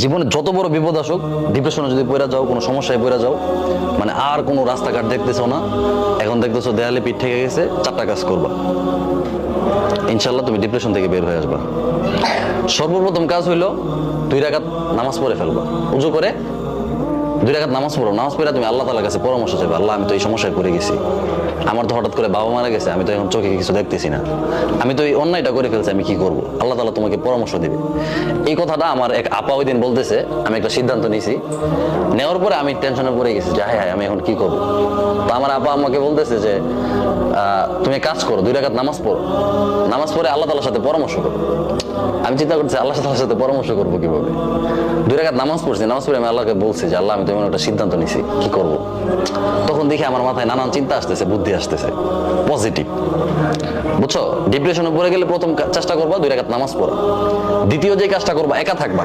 জীবনে যত বড় বিপদ আসুক, ডিপ্রেশনে যদি পড়ে যাও, কোনো সমস্যায় পড়ে যাও, মানে আর কোনো রাস্তাঘাট দেখতেছো না, এখন দেখতেছো দেয়ালে পিঠ থেকে গেছে, চারটা কাজ করবা, ইনশাল্লাহ তুমি ডিপ্রেশন থেকে বের হয়ে আসবা। সর্বপ্রথম কাজ হইলো 2 রাকাত নামাজ পড়ে ফেলবা। উজু করে 2 রাকাত নামাজ পড়ো। নামাজ পড়ে তুমি আল্লাহ তাআলার কাছে পরামর্শ চাইবে, আল্লাহ আমি তো এই সমস্যায় পড়ে গেছি, আমার তো হঠাৎ করে বাবা মারা গেছে, আমি তো এখন চোখে কিছু দেখতেছি না, আমি তো এই অন্যায়টা করে ফেলছি, আমি কি করব? আল্লাহ তাআলা তোমাকে পরামর্শ দিবে। এই কথাটা আমার এক আপা ওই দিন বলতেছে, আমি একটা সিদ্ধান্ত নিয়েছি, নেওয়ার পরে আমি টেনশনে পড়ে গেছি যে হায় হায় আমি এখন কি করব। তো আমার আপা আমাকে বলতেছে যে তুমি কাজ করো, 2 রাকাত নামাজ পড়ো, নামাজ পড়ে আল্লাহ তাআলার সাথে পরামর্শ করো। আমি চিন্তা করছি আল্লাহ তাআলার সাথে পরামর্শ করবো কিভাবে। 2 রাকাত নামাজ পড়ছি, নামাজ পড়ে আমি আল্লাহকে বলছি যে আল্লাহ আমি তো এমন একটা সিদ্ধান্ত নিছি, কি করব। তখন দেখি আমার মাথায় নানান চিন্তা আসতেছে, বুদ্ধি আসতেছে, পজিটিভ, বুঝছো? ডিপ্রেশনে পড়ে গেলে প্রথম চেষ্টা করবা 2 রাকাত নামাজ পড়া। দ্বিতীয় যে কাজটা করবা, একা থাকবা।